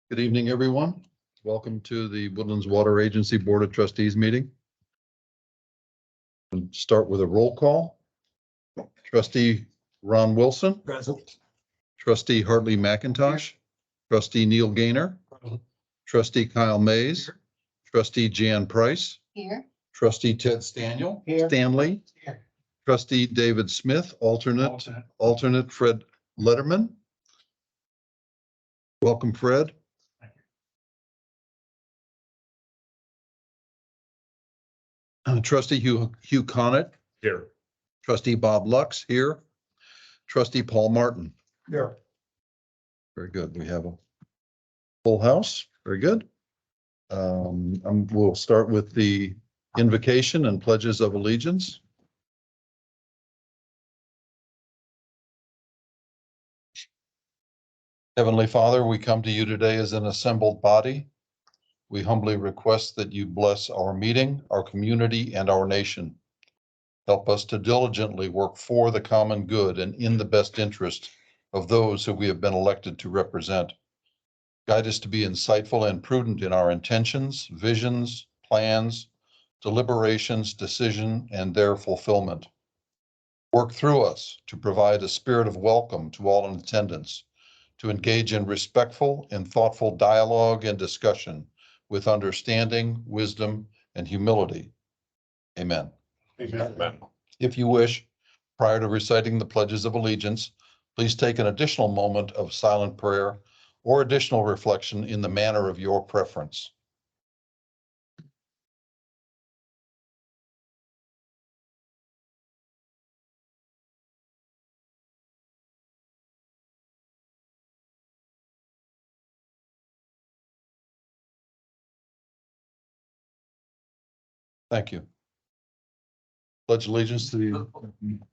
Good evening, everyone. Welcome to the Woodlands Water Agency Board of Trustees meeting. We'll start with a roll call. Trustee Ron Wilson. Present. Trustee Hartley McIntosh. Trustee Neil Gaynor. Trustee Kyle Mays. Trustee Jan Price. Here. Trustee Ted Stanley. Here. Trustee David Smith, alternate Fred Letterman. Welcome, Fred. Trustee Hugh Connett. Here. Trustee Bob Lux here. Trustee Paul Martin. Here. Very good. We have a full house. Very good. We'll start with the invocation and pledges of allegiance. Heavenly Father, we come to you today as an assembled body. We humbly request that you bless our meeting, our community, and our nation. Help us to diligently work for the common good and in the best interest of those who we have been elected to represent. Guide us to be insightful and prudent in our intentions, visions, plans, deliberations, decision, and their fulfillment. Work through us to provide a spirit of welcome to all in attendance, to engage in respectful and thoughtful dialogue and discussion with understanding, wisdom, and humility. Amen. Amen. If you wish, prior to reciting the pledges of allegiance, please take an additional moment of silent prayer or additional reflection in the manner of your preference. Thank you. Pledge allegiance to the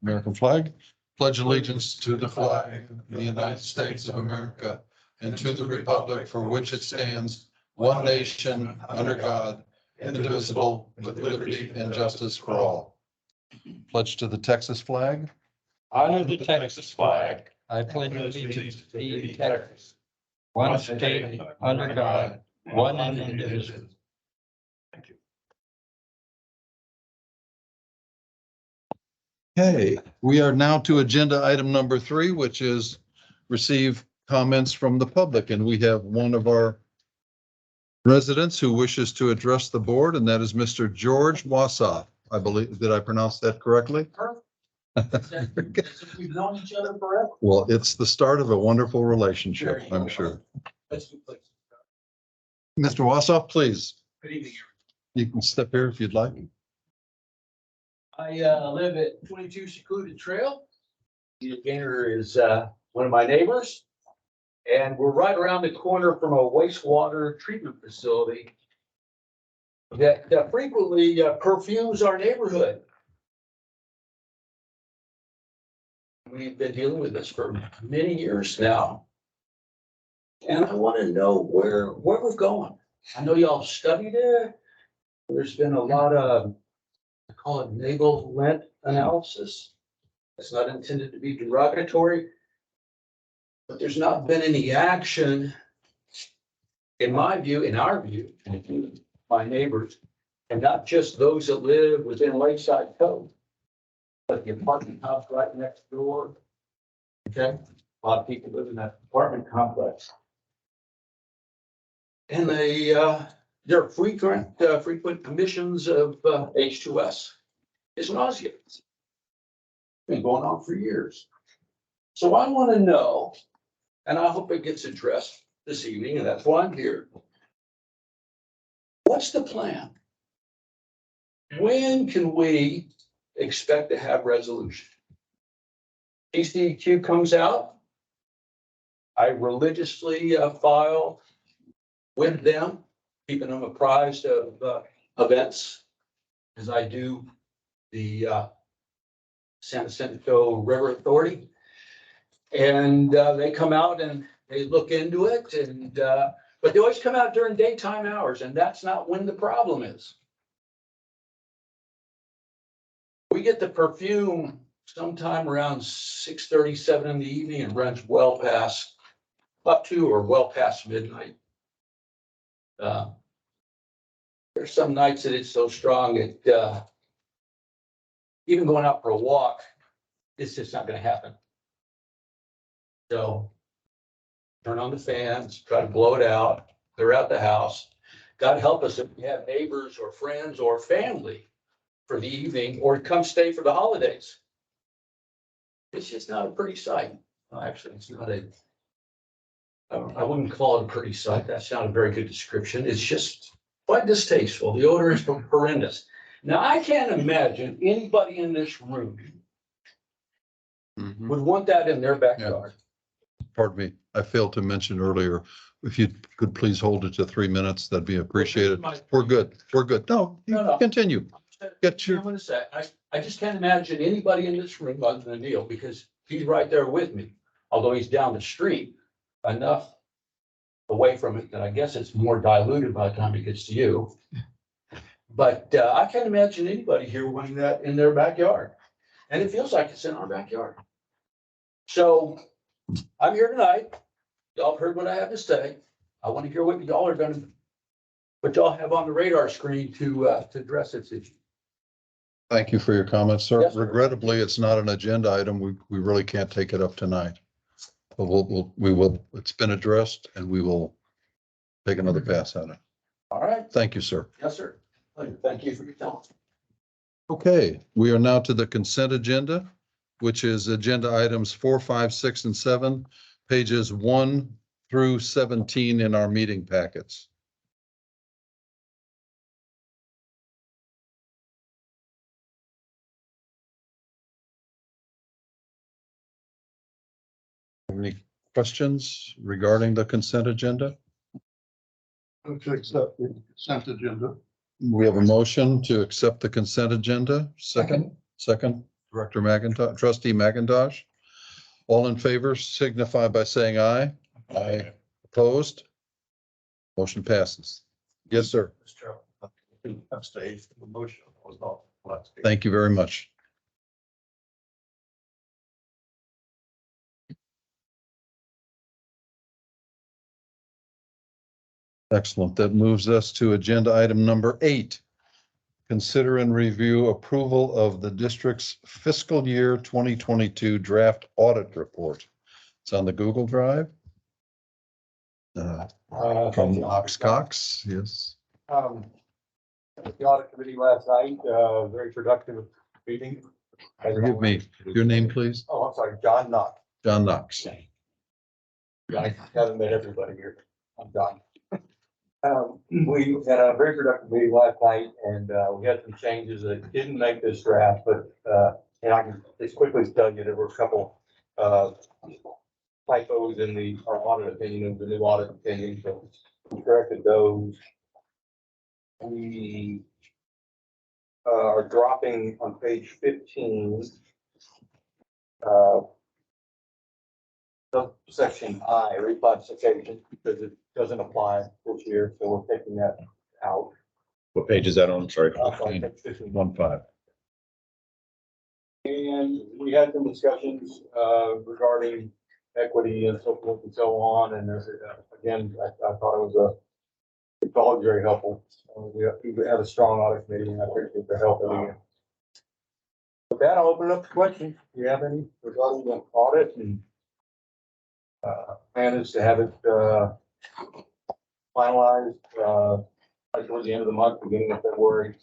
American flag. Pledge allegiance to the flag of the United States of America and to the republic for which it stands, one nation, under God, indivisible, with liberty and justice for all. Pledge to the Texas flag. Under the Texas flag, I pledge allegiance to the Texas, one state under God, one and indivisible. Thank you. Okay, we are now to agenda item number 3, which is receive comments from the public. And we have one of our residents who wishes to address the board, and that is Mr. George Wassoff. I believe, did I pronounce that correctly? We've known each other forever. Well, it's the start of a wonderful relationship, I'm sure. Mr. Wassoff, please, Good evening. you can step here if you'd like. I live at 22 Secluded Trail. Neil Gaynor is one of my neighbors. And we're right around the corner from a wastewater treatment facility that frequently perfumes our neighborhood. We've been dealing with this for many years now. And I want to know where we're going. I know y'all studied it. There's been a lot of, I call it naval lent analysis. It's not intended to be derogatory, but there's not been any action, in my view, in our view, my neighbors, and not just those that live within Lakeside Cove, but the apartment house right next door. Okay, a lot of people live in that apartment complex. And there are frequent emissions of H2S. It's nauseating. It's been going on for years. So I want to know, and I hope it gets addressed this evening, and that's why I'm here. What's the plan? When can we expect to have resolution? TCEQ comes out. I religiously file with them, keeping them apprised of events as I do the San Jacinto River Authority. And they come out and they look into it, and but they always come out during daytime hours, and that's not when the problem is. We get the perfume sometime around 6:37 in the evening and runs well past up to or well past midnight. There's some nights that it's so strong that, even going out for a walk, it's just not gonna happen. So turn on the fans, try to blow it out, clear out the house. God help us if we have neighbors or friends or family for the evening or come stay for the holidays. It's just not a pretty sight. Well, actually, it's not I wouldn't call it a pretty sight. That's not a very good description. It's just quite distasteful. The odor is horrendous. Now, I can't imagine anybody in this room Mhm. would want that in their backyard. Pardon me, I failed to mention earlier, if you could please hold it to 3 minutes, that'd be appreciated. We're good, we're good. No, you No. continue. Get your- I'm gonna say, I just can't imagine anybody in this room other than Neil, because he's right there with me. Although he's down the street enough away from it that I guess it's more diluted by the time it gets to you. But I can't imagine anybody here wanting that in their backyard. And it feels like it's in our backyard. So I'm here tonight. Y'all have heard what I have to say. I want to hear what y'all are gonna, what y'all have on the radar screen to address this issue. Thank you for your comments, sir. Yes, sir. Regrettably, it's not an agenda item. We really can't take it up tonight. But we will, it's been addressed and we will take another pass at it. All right. Thank you, sir. Yes, sir. Thank you for your time. Okay, we are now to the consent agenda, which is agenda items 4, 5, 6, and 7, pages 1 through 17 in our meeting packets. Any questions regarding the consent agenda? To accept the consent agenda. We have a motion to accept the consent agenda. Second, Director McIntosh, Trustee McIntosh. All in favor signify by saying aye. Aye. Opposed? Motion passes. Yes, sir. Mr. Chairman, abstain from the motion. Was not last. Thank you very much. Excellent. That moves us to agenda item number 8. Consider and review approval of the district's fiscal year 2022 draft audit report. It's on the Google Drive. From Ox Cox, yes. The audit committee last night, very productive meeting. Forgive me, your name, please? Oh, I'm sorry, John Knox. John Knox. I haven't met everybody here. I'm John. We had a very productive meeting last night and, we had some changes that didn't make this draft, but, and I can just quickly tell you there were a couple, typos in our audit opinion, the new audit opinion, so we corrected those. We are dropping on page 15. Section I, reclassification, because it doesn't apply this year, so we're taking that out. What page is that on? Sorry. Page 15. 1-5. And we had some discussions regarding equity and so forth and so on, and there's, again, I thought it was it's all very helpful. We had a strong audit committee, and I appreciate the help of it. With that, I'll open it up to questions. Do you have any regarding the audit? And plan is to have it finalized right towards the end of the month, beginning of February.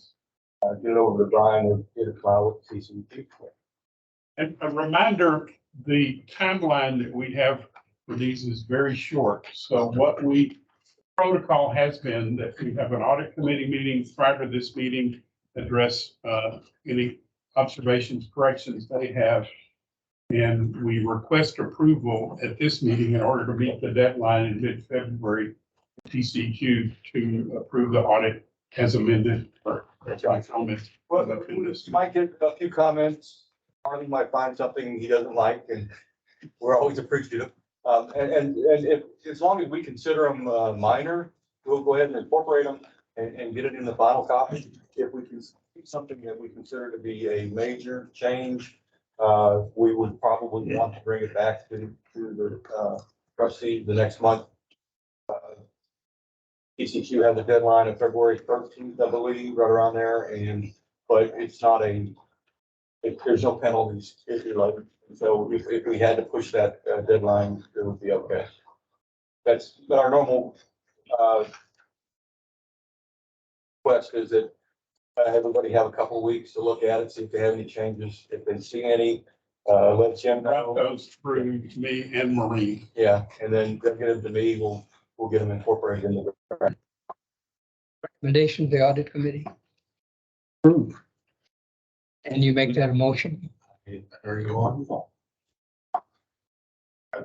Get it over to Brian and get it filed with CCT. And a reminder, the timeline that we have for these is very short. So what protocol has been that we have an audit committee meeting prior to this meeting, address any observations, corrections they have. And we request approval at this meeting in order to meet the deadline in mid-February, TCQ, to approve the audit as amended. That's my comments. Well, might get a few comments. Harley might find something he doesn't like, and we're always appreciative. And if, as long as we consider them minor, we'll go ahead and incorporate them and get it in the final copy. If we can see something that we consider to be a major change, we would probably want to bring it back to the trustee the next month. ECQ has a deadline of February 13th, I believe, right around there, but it's not there's no penalties if you're late. So if we had to push that deadline, it would be okay. That's our normal request is that everybody have a couple of weeks to look at it, see if they have any changes. If they see any, let Jim That know. goes through me and Maureen. Yeah, and then they'll get them to me. We'll get them incorporated in the. Recommendation of the audit committee. Approve. And you make that a motion? There you go.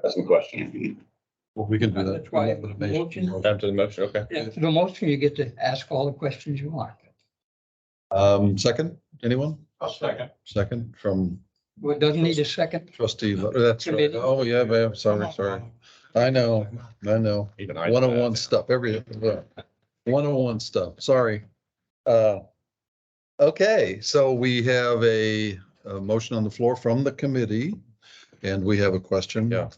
That's my question. Well, we can do that. That's why motion. After the motion, okay. After the motion, you get to ask all the questions you want. Second, anyone? I'll second. Second from Well, it doesn't need a second. trustee, that's right. Committee. Oh, yeah, ma'am, sorry. I know. Even I. 101 stuff, 101 stuff, sorry. Okay, so we have a motion on the floor from the committee, and we have a question. Yeah.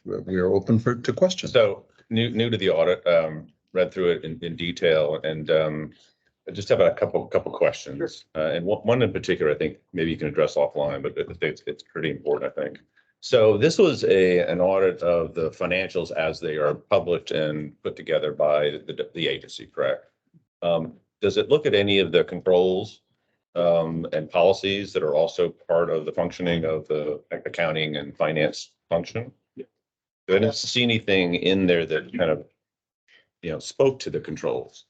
We are open to questions. So new to the audit, read through it in detail and I just have a couple questions. And one in particular, I think maybe you can address offline, but it's pretty important, I think. So this was an audit of the financials as they are published and put together by the agency, correct? Does it look at any of the controls and policies that are also part of the functioning of the accounting and finance function? I didn't see anything in there that kind of, spoke to the controls.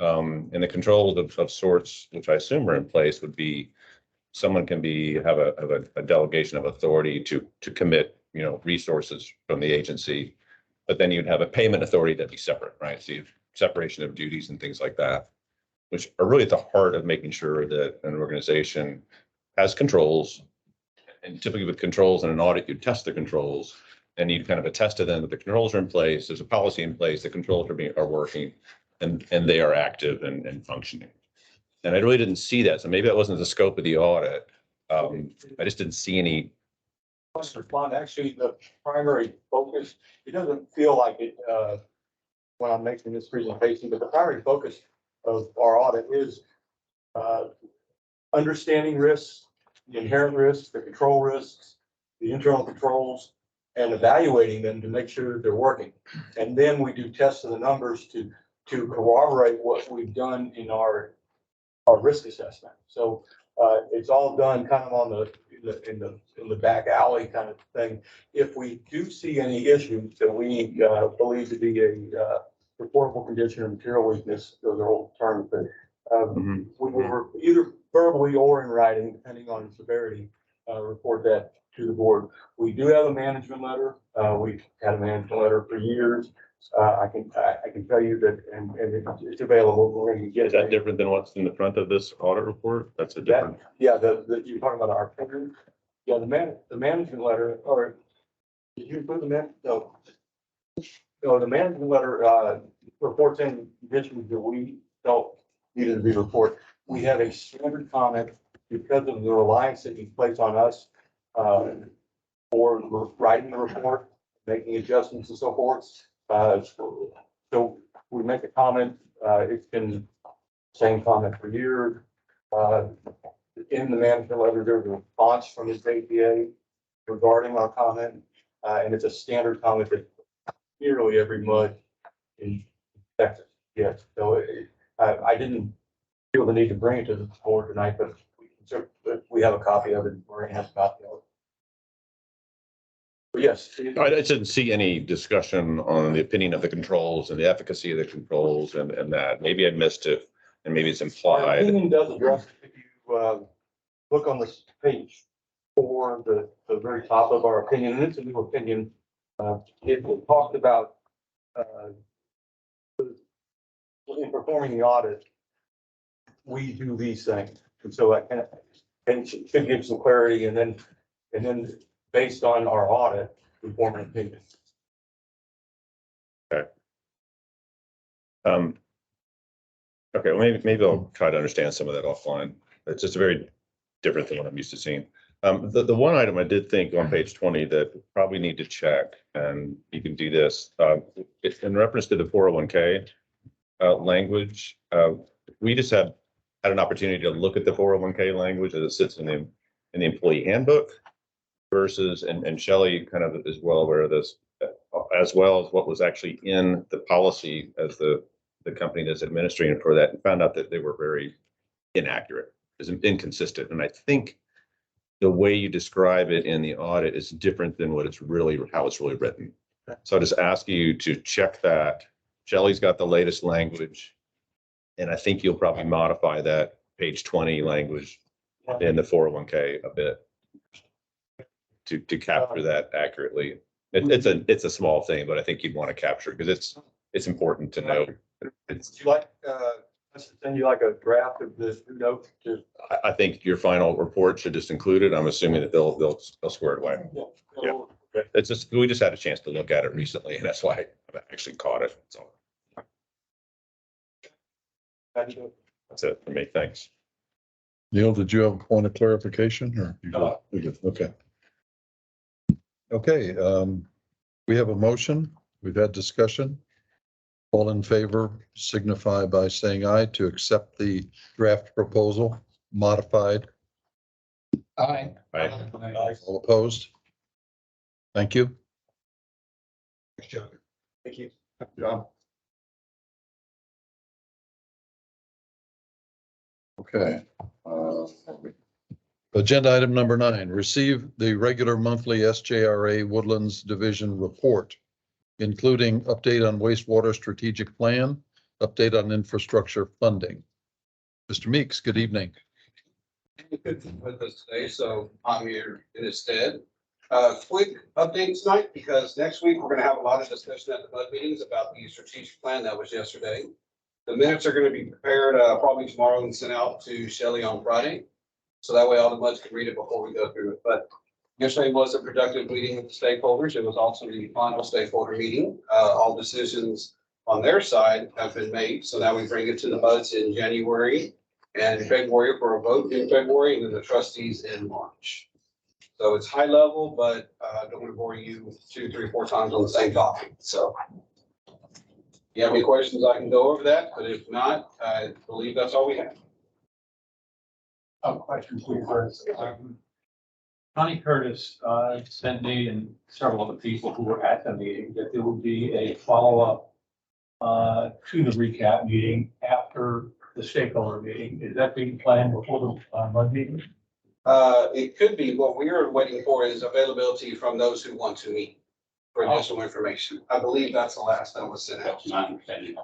And the controls of sorts, which I assume are in place, would be someone can have a delegation of authority to commit, resources from the agency, but then you'd have a payment authority that'd be separate, right? So you have separation of duties and things like that, which are really at the heart of making sure that an organization has controls. And typically with controls in an audit, you test the controls and you kind of attest to them that the controls are in place. There's a policy in place. The controls are working and they are active and functioning. And I really didn't see that. So maybe that wasn't the scope of the audit. I just didn't see any. Respond, actually, the primary focus, it doesn't feel like it, when I'm making this presentation, but the primary focus of our audit is understanding risks, the inherent risks, the control risks, the internal controls, and evaluating them to make sure that they're working. And then we do tests of the numbers to corroborate what we've done in our risk assessment. So it's all done kind of on in the back alley kind of thing. If we do see any issues that we believe to be a reportable condition or material weakness, those are old terms, but we will either verbally or in writing, depending on severity, report that to the board. We do have a management letter. We've had a management letter for years. I can tell you that, and it's available. We're going to get Is that different than what's in the front of this audit report? That's a different. Yeah, you're talking about our opinion. Yeah, the management letter, or did you put no, the management letter reports any conditions that we felt needed to be reported. We have a standard comment because of the reliance that you place on us for writing the report, making adjustments and so forth. So we make a comment, it's been same comment for years. In the management letter, there's a response from his APA regarding our comment, and it's a standard comment that nearly every mud in Texas gets. So I didn't feel the need to bring it to the board tonight, but we have a copy of it. Maureen has a copy of it. But yes. I just didn't see any discussion on the opinion of the controls and the efficacy of the controls and that. Maybe I missed it and maybe it's Our implied. opinion does address, if you look on this page 4, the very top of our opinion, and it's a new opinion. It talked about in performing the audit, we do these things. And so I can, and should give some clarity, and then based on our audit, we form an opinion. Okay. Okay, well, maybe I'll try to understand some of that offline. It's just very different than what I'm used to seeing. The one item I did think on page 20 that probably need to check, and you can do this, it's in reference to the 401k. language. We just had an opportunity to look at the 401k language as it sits in the employee handbook versus, and Shelley kind of is well aware of this, as well as what was actually in the policy as the company that's administering it for that, and found out that they were very inaccurate, is inconsistent. And I think the way you describe it in the audit is different than how it's really written. So I just ask you to check that. Shelley's got the latest language. And I think you'll probably modify that page 20 language in the 401k a bit to capture that accurately. It's a small thing, but I think you'd want to capture because it's important to know. Would you like, us to send you like a draft of this new note to? I think your final report should just include it. I'm assuming that they'll square it away. Yeah. It's just, we just had a chance to look at it recently, and that's why I actually caught it. So that's it for me. Thanks. Neil, did you have a point of clarification or? You good? Okay. Okay, we have a motion. We've had discussion. All in favor signify by saying aye to accept the draft proposal modified. Aye. Right. All opposed? Thank you. Thank you. Okay. Agenda item number 9, receive the regular monthly SJRA Woodlands Division report, including update on wastewater strategic plan, update on infrastructure funding. Mr. Meeks, good evening. With us today, so I'm here in his stead. Quick update tonight, because next week we're gonna have a lot of discussion at the BUD meetings about the strategic plan that was yesterday. The minutes are gonna be prepared, probably tomorrow and sent out to Shelley on Friday. So that way all the BUDs can read it before we go through it, but yesterday was a productive meeting with the stakeholders. It was also the final stakeholder meeting. All decisions on their side have been made, so now we bring it to the BUDs in January and in February for a vote in February, and then the trustees in March. So it's high level, but don't want to bore you 2, 3, 4 times on the same topic. So if you have any questions, I can go over that, but if not, I believe that's all we have. Question for you first. Connie Curtis sent me and several other people who were at the meeting that there would be a follow-up to the recap meeting after the stakeholder meeting. Is that being planned before the MUD meeting? It could be. What we are waiting for is availability from those who want to meet for additional information. I believe that's the last that was sent out. That's my understanding.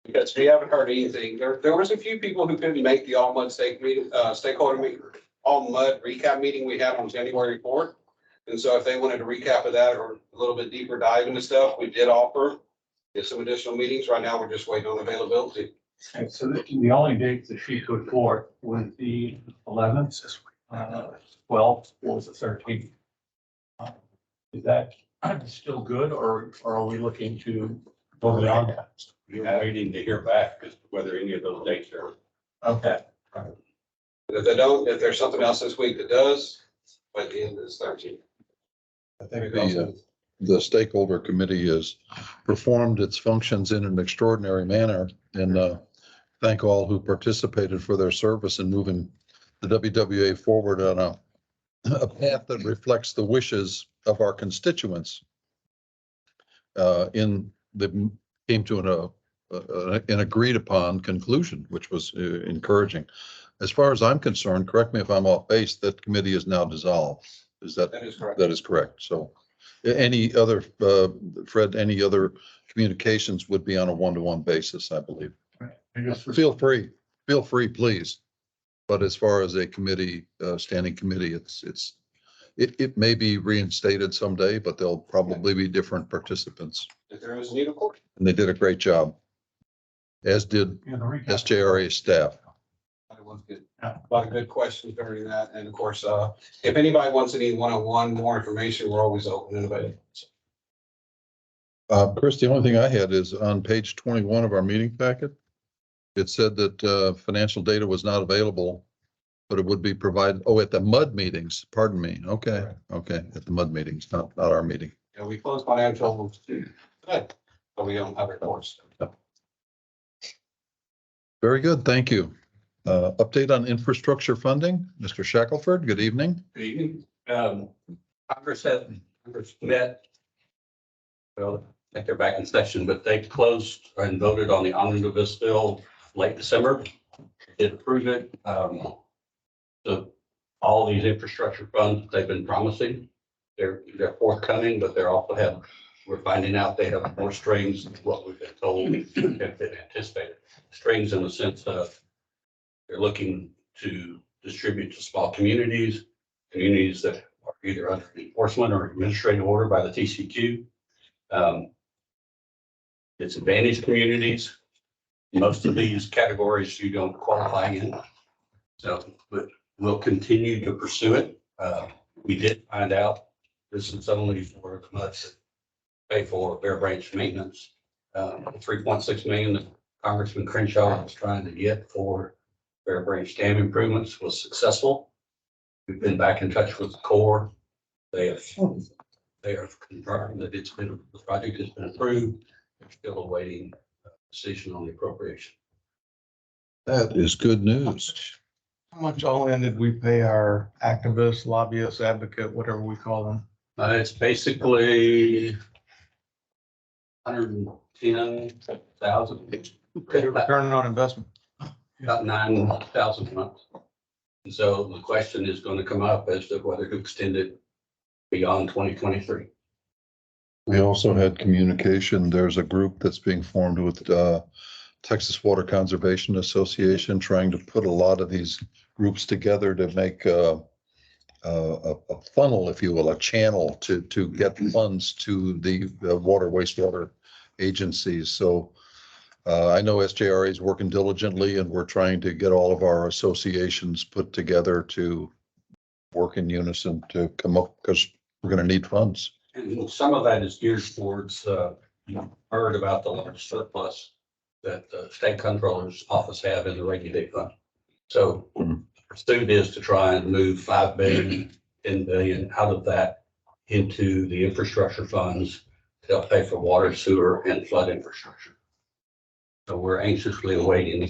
Because we haven't heard anything. There was a few people who couldn't make the all MUD stakeholder meeting, all MUD recap meeting we had on January 4th. And so if they wanted a recap of that or a little bit deeper dive into stuff, we did offer get some additional meetings. Right now, we're just waiting on availability. And so the only date that she put forth was the 11th, 12th, or the 13th. Is that still good, or are we looking to go beyond that? We're waiting to hear back as to whether any of those dates are. Okay. If they don't, if there's something else this week that does, by the end of this 13th. I think the stakeholder committee has performed its functions in an extraordinary manner, and thank all who participated for their service in moving the WWA forward on a path that reflects the wishes of our constituents. Came to an agreed upon conclusion, which was encouraging. As far as I'm concerned, correct me if I'm off base, that committee is now dissolved. That is correct. That is correct. So any other, Fred, any other communications would be on a one-to-one basis, I believe. Feel free, please. But as far as a committee, standing committee, it may be reinstated someday, but there'll probably be different participants. If there is a need, of course. And they did a great job, as did SJRA staff. It was good. A lot of good questions during that. And of course, if anybody wants any one-on-one more information, we're always open and available. Chris, the only thing I had is on page 21 of our meeting packet. It said that financial data was not available, but it would be provided, at the MUD meetings, pardon me. Okay, at the MUD meetings, not our meeting. Yeah, we close financials today, but we don't have reports. Very good, thank you. Update on infrastructure funding, Mr. Shackelford, good evening. Good evening. Congress met. Well, I think they're back in session, but they closed and voted on the omnibus bill late December. Did approve it. So all these infrastructure funds they've been promising, they're forthcoming, but we're finding out they have more strings than what we've been told have been anticipated. Strings in the sense of they're looking to distribute to small communities that are either under enforcement or administrative order by the TCQ. It's advantaged communities. Most of these categories you don't qualify in. So, but we'll continue to pursue it. We did find out this is only for as much pay for Bear Branch maintenance. 3.6 million that Congressman Crenshaw was trying to get for Bear Branch dam improvements was successful. We've been back in touch with the Corps. They have confirmed that the project has been approved. They're still awaiting a decision on the appropriation. That is good news. How much all in did we pay our activists, lobbyists, advocate, whatever we call them? It's basically 110,000. Return on investment. About 9,000 a month. And so the question is going to come up as to whether to extend it beyond 2023. We also had communication. There's a group that's being formed with Texas Water Conservation Association, trying to put a lot of these groups together to make a funnel, if you will, a channel to get funds to the water wastewater agencies. So I know SJRA is working diligently, and we're trying to get all of our associations put together to work in unison to come up, because we're going to need funds. And some of that is geared towards, heard about the large surplus that the state controller's office have in the rainy day fund. So the pursuit is to try and move 5 billion, 10 billion out of that into the infrastructure funds to help pay for water, sewer, and flood infrastructure. So we're anxiously awaiting.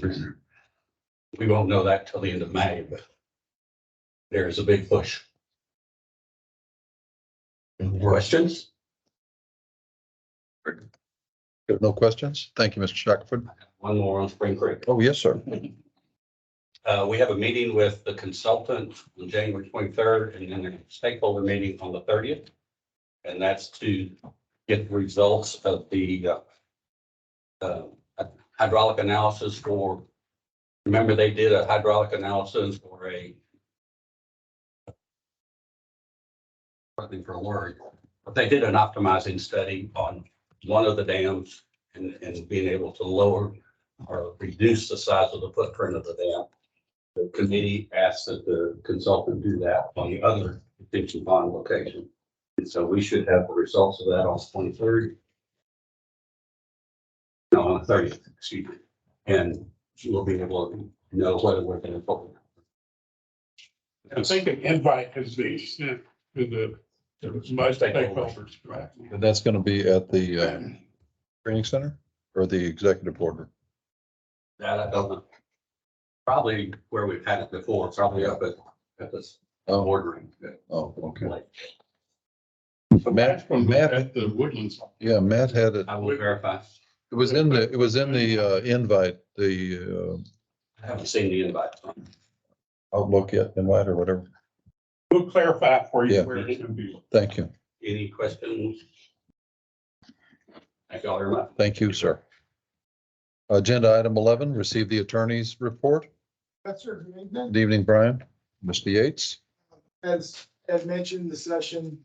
We won't know that till the end of May, but there is a big push. Questions? No questions? Thank you, Mr. Shackelford. One more on Spring Creek. Oh, yes, sir. We have a meeting with the consultant on January 23rd, and then a stakeholder meeting on the 30th. And that's to get the results of the hydraulic analysis for, remember they did a hydraulic analysis for something for a word, but they did an optimizing study on one of the dams and being able to lower or reduce the size of the footprint of the dam. The committee asked that the consultant do that on the other detention pond location. And so we should have the results of that on the 23rd. No, on the 30th, excuse me. And we'll be able to know whether we're going to vote. I think an invite has been sent to the most stakeholders, right? And that's going to be at the training center or the executive order? That I don't know. Probably where we've had it before, probably up at this boardroom. Oh, okay. Matt, Matt, at the Woodlands. yeah, Matt had it. I will verify. It was in the invite, the I haven't seen the invite. Outlook yet, invite or whatever. We'll clarify for you Yeah. where it's going to be. Thank you. Any questions? Thank you all very much. Thank you, sir. Agenda item 11, receive the attorney's report. Yes, sir. Good evening. Good evening, Brian. Mr. Yates. As mentioned, the session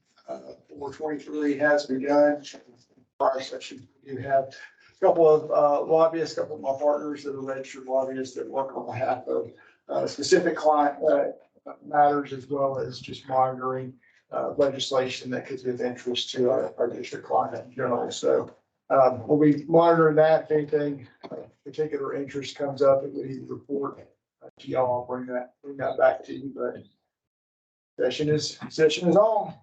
for 23 has begun. Prior session, you have a couple of lobbyists, a couple of my partners that are registered lobbyists that work on behalf of specific client matters, as well as just monitoring legislation that could be of interest to our district client in general. So we'll be monitoring that. If anything particular interest comes up, it would either report to y'all, I'll bring that back to you, but session is on.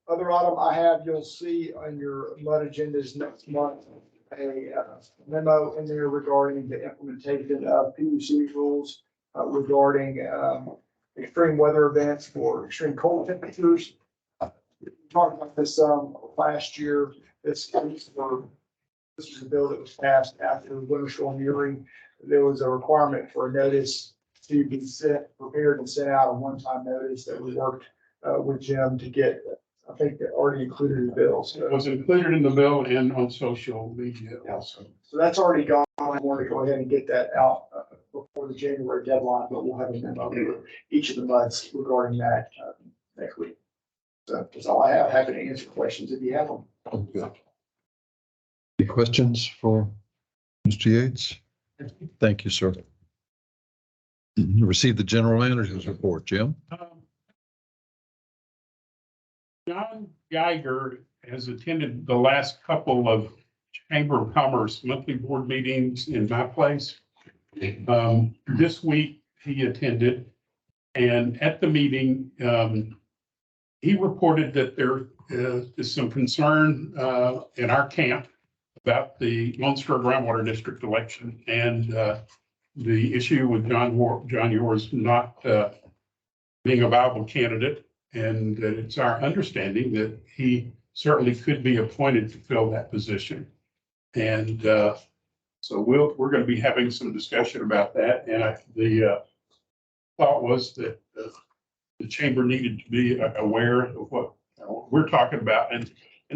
Other item I have, you'll see on your MUD agendas next month, a memo in there regarding the implementation of PUC rules regarding extreme weather events for extreme cold temperatures. We talked about this last year. This was a bill that was passed after Winter Storm Uri. There was a requirement for a notice to be prepared and sent out, a one-time notice that we worked with Jim to get, I think that already included in the bill. It So, was included in the bill and on social media also. so that's already gone. I wanted to go ahead and get that out before the January deadline, but we'll have a memo for each of the months regarding that next week. So that's all I have. Happy to answer questions if you have them. Okay. Any questions for Mr. Yates? Thank you, sir. Receive the general manager's report, Jim. John Geiger has attended the last couple of Chamber of Commerce monthly board meetings in my place. This week he attended, and at the meeting, he reported that there is some concern in our camp about the Lone Star Groundwater District election and the issue with John Yours not being a viable candidate. And that it's our understanding that he certainly could be appointed to fill that position. And so we're going to be having some discussion about that. And the thought was that the chamber needed to be aware of what we're talking about and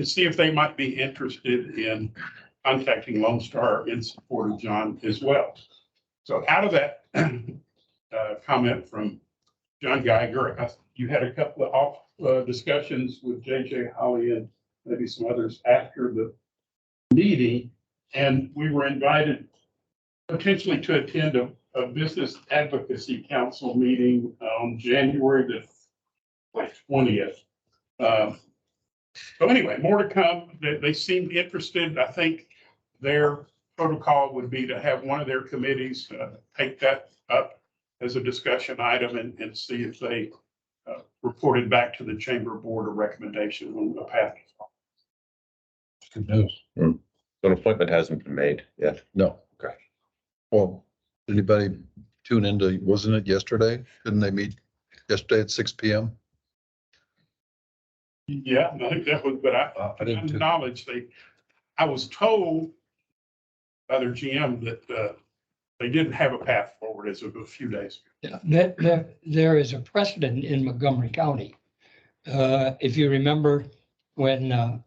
see if they might be interested in contacting Lone Star in support of John as well. So out of that comment from John Geiger, you had a couple of discussions with JJ Holly and maybe some others after the meeting, and we were invited potentially to attend a business advocacy council meeting on January the 20th. So anyway, more to come. They seemed interested. I think their protocol would be to have one of their committees take that up as a discussion item and see if they reported back to the chamber board a recommendation on the path. Good news. So an appointment hasn't been made yet. No. Okay. Well, did anybody tune into, wasn't it yesterday? Didn't they meet yesterday at 6 p.m.? Yeah, I think that was, but I didn't too. acknowledge I was told by their GM that they didn't have a path forward as of a few days ago. Yeah, there is a precedent in Montgomery County. If you remember when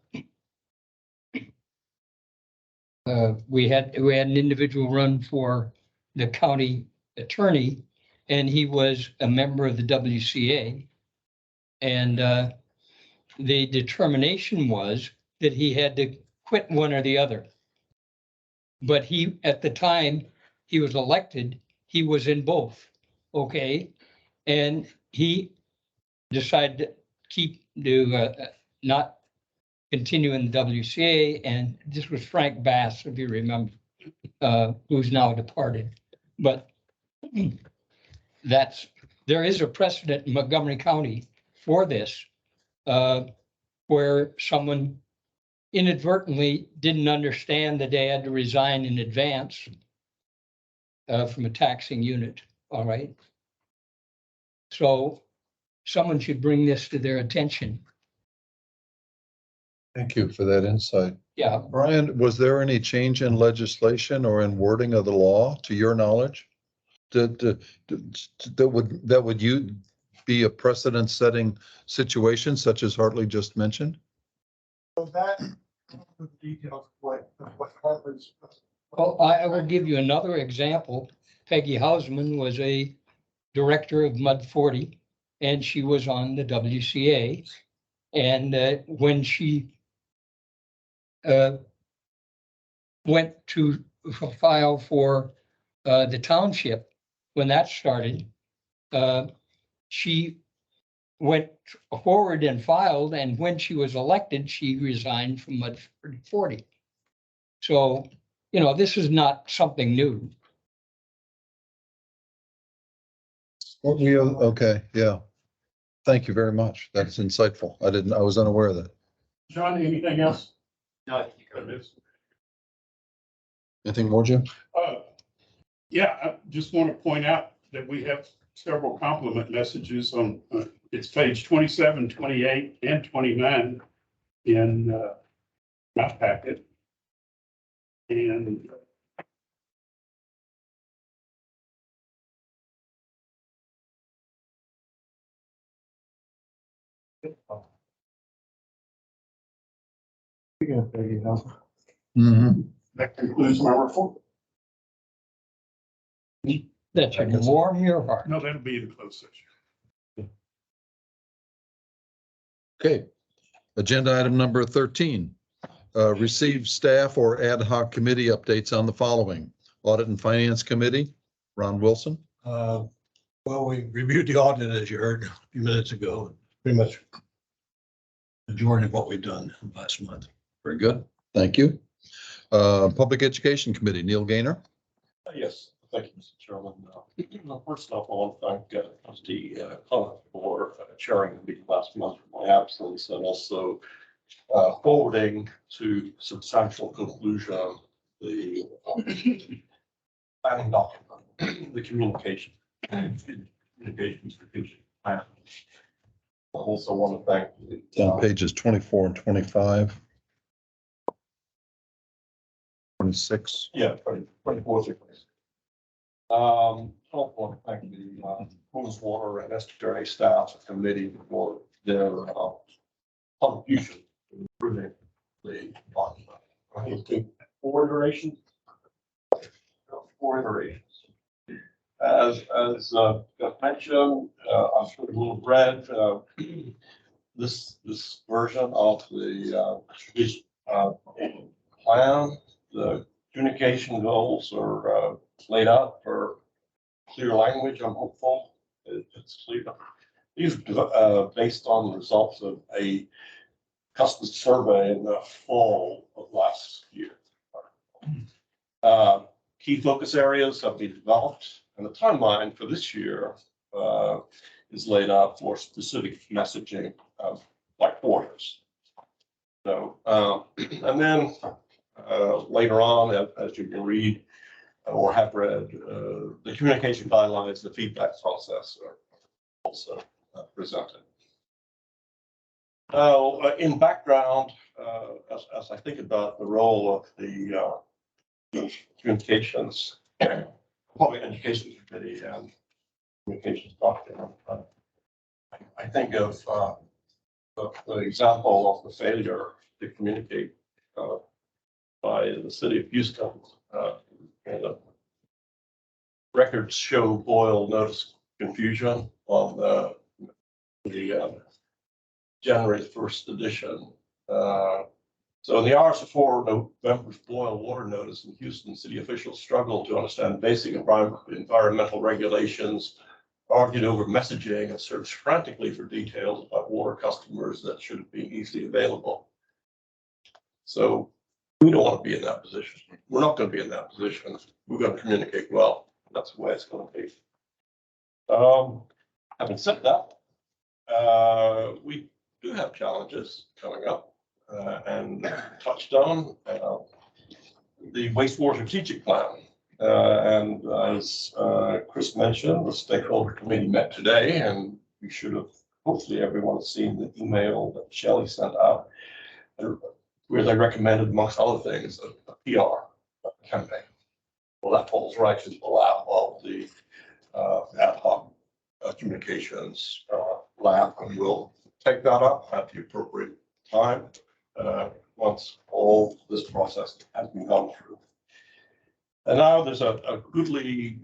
we had an individual run for the county attorney, and he was a member of the WCA. And the determination was that he had to quit one or the other. But he, at the time he was elected, he was in both, okay? And he decided to not continue in the WCA, and this was Frank Bass, if you remember, who's now departed. But there is a precedent in Montgomery County for this, where someone inadvertently didn't understand that they had to resign in advance from a taxing unit, all right? So someone should bring this to their attention. Thank you for that insight. Yeah, Brian, was there any change in legislation or in wording of the law, to your knowledge? That would you be a precedent-setting situation such as Hartley just mentioned? So that, the details, what Hartman's. well, I will give you another example. Peggy Hausman was a director of Mud 40, and she was on the WCA. And when she went to file for the township, when that started, she went forward and filed, and when she was elected, she resigned from Mud 40. So, you know, this is not something new. Okay, yeah. Thank you very much. That's insightful. I was unaware of that. John, anything else? No, I think you covered it. Anything more, Jim? Yeah, I just want to point out that we have several compliment messages on, it's page 27, 28, and 29 in my packet. And that concludes my report. That should warm your heart. No, that'll be in closed session. Okay. Agenda item number 13. Receive staff or ad hoc committee updates on the following. Audit and Finance Committee, Ron Wilson. Well, we reviewed the audit, as you heard a few minutes ago, pretty much majority of what we've done last month. Very good. Thank you. Public Education Committee, Neil Gaynor. Yes, thank you, Mr. Chairman. First off, I want to thank Trustee Clement for chairing the meeting last month in my absence, and also forwarding to substantial conclusion the planning document, the communication strategic plan. I also want to thank It's on pages 24 and 25. 26. Yeah, 24. I also want to thank the Woodlands Water and Estuary staff and committee for their contribution to improving the document. Four iterations. As got mentioned, I'm sure you will have read this version of the strategic plan. The communication goals are laid out for clear language. I'm hopeful it's clear. These are based on the results of a custom survey in the fall of last year. Key focus areas have been developed, and the timeline for this year is laid out for specific messaging like quarters. So, and then later on, as you can read or have read, the communication guidelines, the feedback process are also presented. Now, in background, as I think about the role of the communications, public education committee and communications document, I think of the example of the failure to communicate by the city of Houston. And the records show Boyle noticed confusion on the January 1st edition. So in the hours before November's Boyle water notice in Houston, city officials struggled to understand basic environmental regulations, argued over messaging, and searched frantically for details about water customers that should have been easily available. So we don't want to be in that position. We're not going to be in that position. We're going to communicate well. That's the way it's going to be. Having said that, we do have challenges coming up, and touched on the wastewater strategic plan. And as Chris mentioned, the stakeholder committee met today, and we should have, hopefully everyone has seen the email that Shelley sent out, where they recommended, amongst other things, a PR campaign. Well, that falls right into the lap of the ad hoc communications lab, and we'll take that up at the appropriate time once all this process has been gone through. And now there's a goodly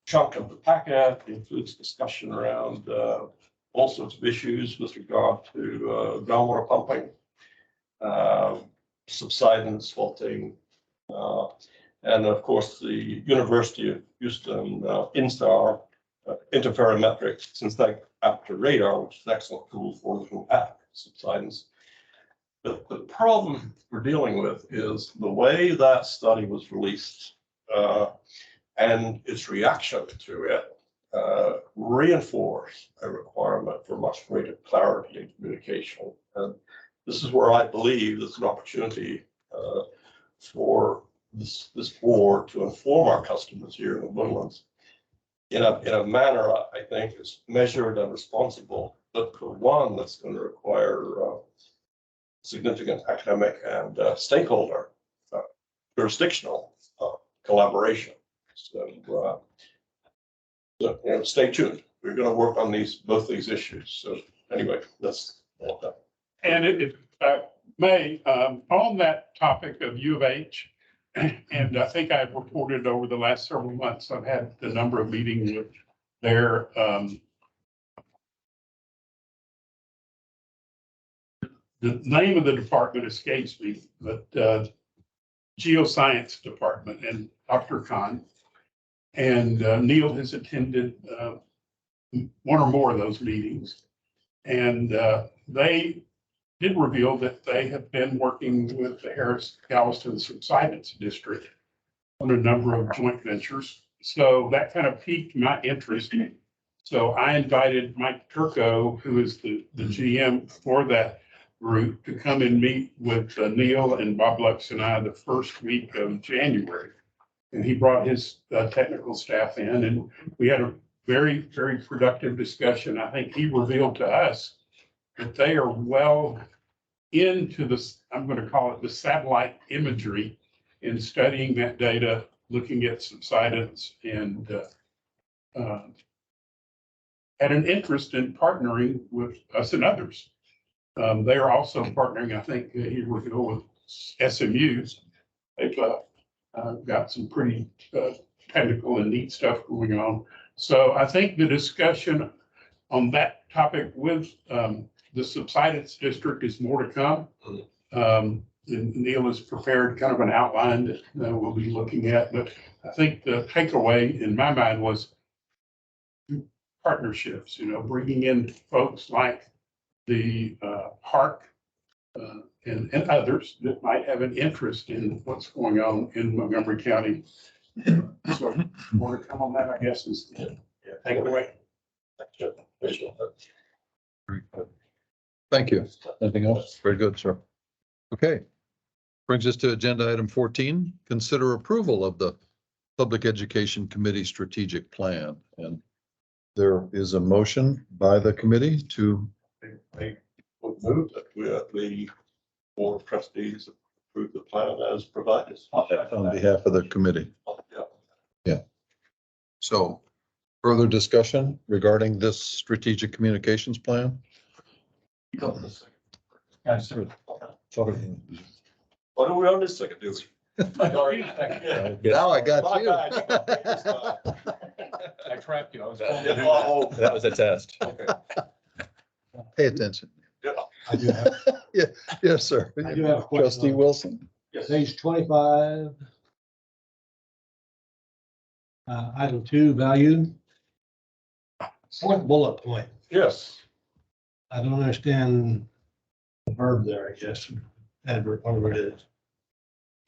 chunk of the packet, includes discussion around all sorts of issues with regard to groundwater pumping, subsidence, faulting, and of course the University of Houston INSTAR interferometric synthetic aperture radar, which is an excellent tool for looking at subsidence. But the problem we're dealing with is the way that study was released and its reaction to it reinforced a requirement for much greater clarity in communication. And this is where I believe there's an opportunity for this board to inform our customers here in the Woodlands in a manner I think is measured and responsible, but for one that's going to require significant academic and stakeholder jurisdictional collaboration. So, stay tuned. We're going to work on both these issues. So anyway, that's all that. And if I may, on that topic of U of H, and I think I've reported over the last several months, I've had a number of meetings with their the name of the department escapes me, but geoscience department and Dr. Khan. And Neil has attended one or more of those meetings. And they did reveal that they have been working with the Harris Galveston Subsidence District on a number of joint ventures. So that kind of piqued my interest. So I invited Mike Turco, who is the GM for that group, to come and meet with Neil and Bob Lux and I the first week of January. And he brought his technical staff in, and we had a very, very productive discussion. I think he revealed to us that they are well into this, I'm going to call it the satellite imagery, in studying that data, looking at subsidence, and had an interest in partnering with us and others. They are also partnering, I think he revealed, with SMU. They've got some pretty technical and neat stuff going on. So I think the discussion on that topic with the subsidence district is more to come. And Neil has prepared kind of an outline that we'll be looking at. But I think the takeaway in my mind was partnerships, bringing in folks like the park and others that might have an interest in what's going on in Montgomery County. So more to come on that, I guess, is take it away. Thank you. Anything else? Very good, sir. Okay. Brings us to agenda item 14, consider approval of the Public Education Committee strategic plan. And there is a motion by the committee to. I would move that the board of trustees approve the plan as provided. On behalf of the committee. Yeah. Yeah. So further discussion regarding this strategic communications plan? Yes, sir. What are we on this second? Do Now I got you. I trapped you. I was. That was a test. Okay. Pay attention. I do have, Yeah, yes, sir. I do have a question. Trustee Wilson. Page 25. Item 2, value. Fourth bullet point. Yes. I don't understand the verb there, I guess, adverb, whatever it is.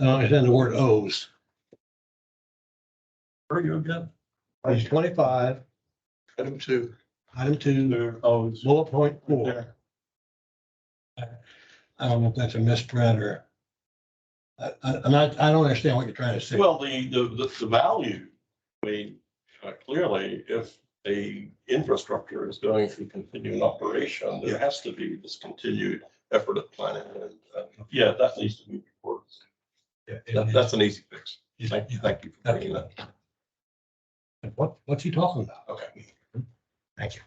I don't understand the word owes. Where are you again? Page 25, Item 2. item 2, Owes. bullet point 4. I don't know if that's a misprint or. I'm not, I don't understand what you're trying to say. Well, the value, I mean, clearly, if a infrastructure is going through continuing operation, there has to be this continued effort at planning. And yeah, that needs to be reported. That's an easy fix. Thank you for bringing that. What's he talking about? Okay. Thank you.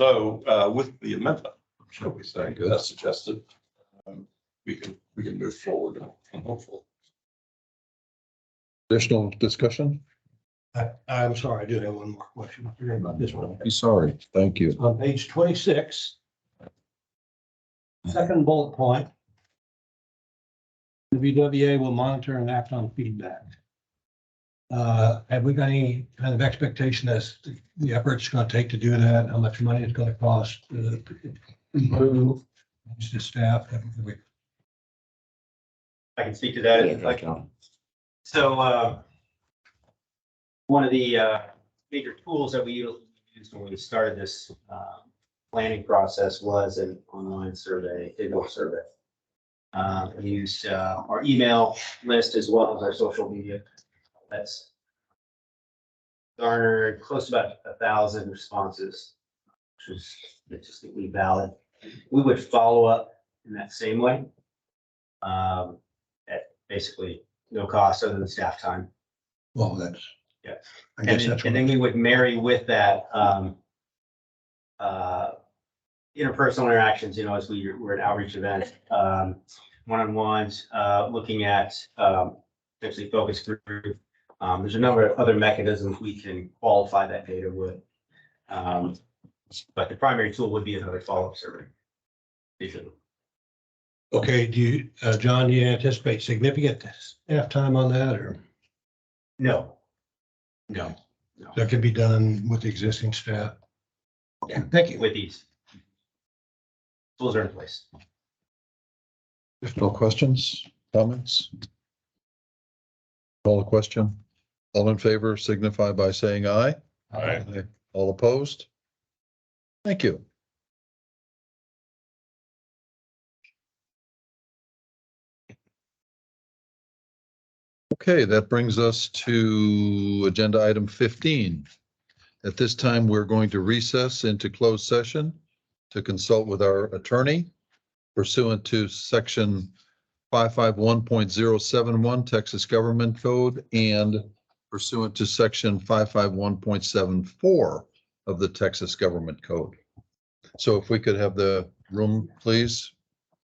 So with the amendment, shall we say, Good. that's suggested, we can move forward and hopeful. Additional discussion? I'm sorry, I do have one more question about this one. Be sorry. Thank you. On page 26, second bullet point. The VWA will monitor and act on feedback. Have we got any kind of expectation as to the effort it's going to take to do that? How much money it's going to cost to improve the staff? I can speak to that if I can. So one of the major tools that we used when we started this planning process was an online survey, digital survey. We use our email list as well as our social media. That's garnered close to about 1,000 responses, which is statistically valid. We would follow up in that same way. At basically no cost other than staff time. Well, that's. Yeah. I guess that's. And then we would marry with that, interpersonal interactions, you know, as we're at outreach events, one-on-ones, looking at, potentially focus group. There's a number of other mechanisms we can qualify that data with. But the primary tool would be another follow-up survey. Okay, do you, John, do you anticipate significant staff time on that, or No. that could be done with the existing staff? Okay, thank you. With these. Tools are in place. If no questions, comments? Call a question. All in favor signify by saying aye. Aye. All opposed? Thank you. Okay, that brings us to agenda item 15. At this time, we're going to recess into closed session to consult with our attorney pursuant to section 551.071 Texas Government Code and pursuant to section 551.74 of the Texas Government Code. So if we could have the room, please,